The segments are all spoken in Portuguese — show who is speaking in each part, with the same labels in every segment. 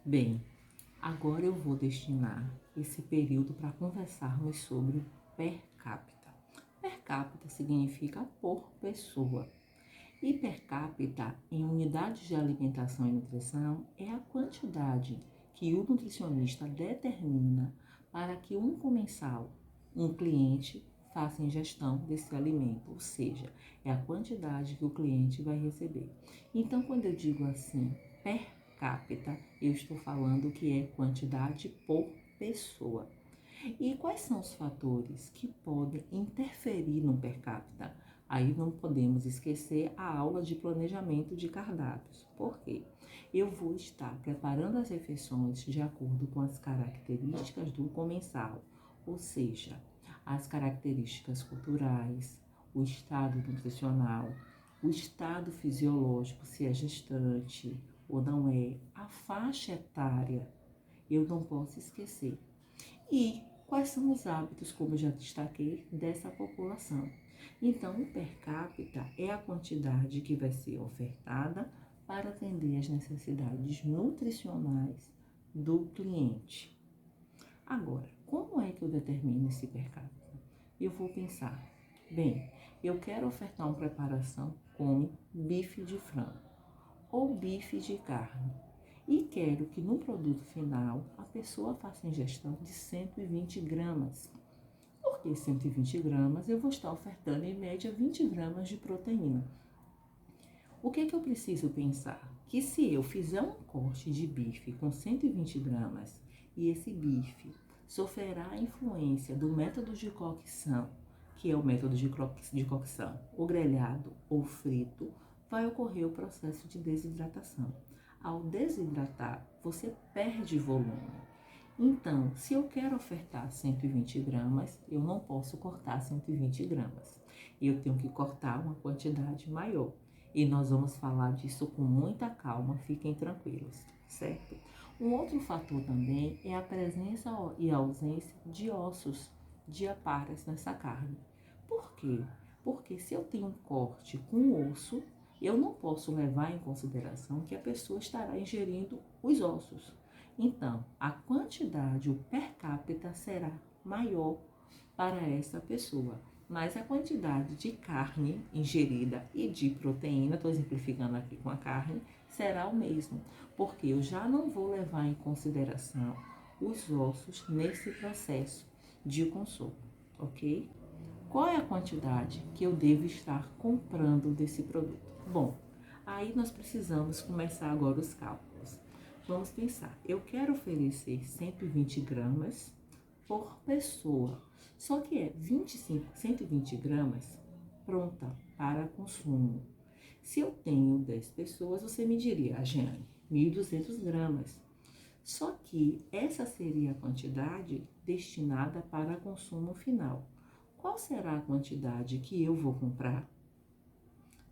Speaker 1: Bem, agora eu vou destinar esse período para conversarmos sobre per capita. Per capita significa por pessoa. E per capita, em unidades de alimentação e nutrição, é a quantidade que o nutricionista determina para que um comensal, um cliente, faça ingestão desse alimento, ou seja, é a quantidade que o cliente vai receber. Então, quando eu digo assim, per capita, eu estou falando que é quantidade por pessoa. E quais são os fatores que podem interferir no per capita? Aí não podemos esquecer a aula de planejamento de cardápios. Por quê? Eu vou estar preparando as refeições de acordo com as características do comensal, ou seja, as características culturais, o estado nutricional, o estado fisiológico, se é gestante ou não é, a faixa etária, eu não posso esquecer. E quais são os hábitos, como eu já destaquei, dessa população. Então, o per capita é a quantidade que vai ser ofertada para atender as necessidades nutricionais do cliente. Agora, como é que eu determino esse per capita? Eu vou pensar, bem, eu quero ofertar uma preparação com bife de frango ou bife de carne. E quero que no produto final a pessoa faça ingestão de 120 gramas. Por que 120 gramas? Eu vou estar ofertando em média 20 gramas de proteína. O que eu preciso pensar? Que se eu fizer um corte de bife com 120 gramas e esse bife sofrerá a influência do método de cocção, que é o método de cocção, ou grelhado ou frito, vai ocorrer o processo de desidratação. Ao desidratar, você perde volume. Então, se eu quero ofertar 120 gramas, eu não posso cortar 120 gramas. Eu tenho que cortar uma quantidade maior. E nós vamos falar disso com muita calma, fiquem tranquilos, certo? Um outro fator também é a presença e a ausência de ossos de aparas nessa carne. Por quê? Porque se eu tenho um corte com osso, eu não posso levar em consideração que a pessoa estará ingerindo os ossos. Então, a quantidade, o per capita, será maior para essa pessoa. Mas a quantidade de carne ingerida e de proteína, estou exemplificando aqui com a carne, será o mesmo. Porque eu já não vou levar em consideração os ossos nesse processo de consumo, ok? Qual é a quantidade que eu devo estar comprando desse produto? Bom, aí nós precisamos começar agora os cálculos. Vamos pensar, eu quero oferecer 120 gramas por pessoa, só que é 120 gramas pronta para consumo. Se eu tenho 10 pessoas, você me diria, Jeane, 1.200 gramas. Só que essa seria a quantidade destinada para consumo final. Qual será a quantidade que eu vou comprar?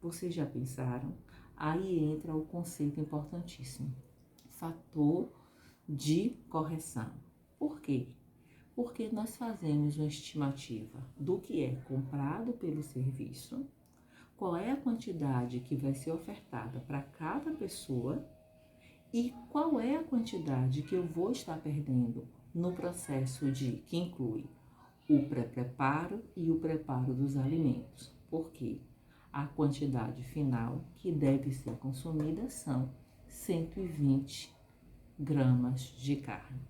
Speaker 1: Vocês já pensaram? Aí entra o conceito importantíssimo. Fator de correção. Por quê? Porque nós fazemos uma estimativa do que é comprado pelo serviço, qual é a quantidade que vai ser ofertada para cada pessoa e qual é a quantidade que eu vou estar perdendo no processo que inclui o pré-preparo e o preparo dos alimentos. Porque a quantidade final que deve ser consumida são 120 gramas de carne.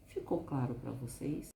Speaker 1: Ficou claro para vocês?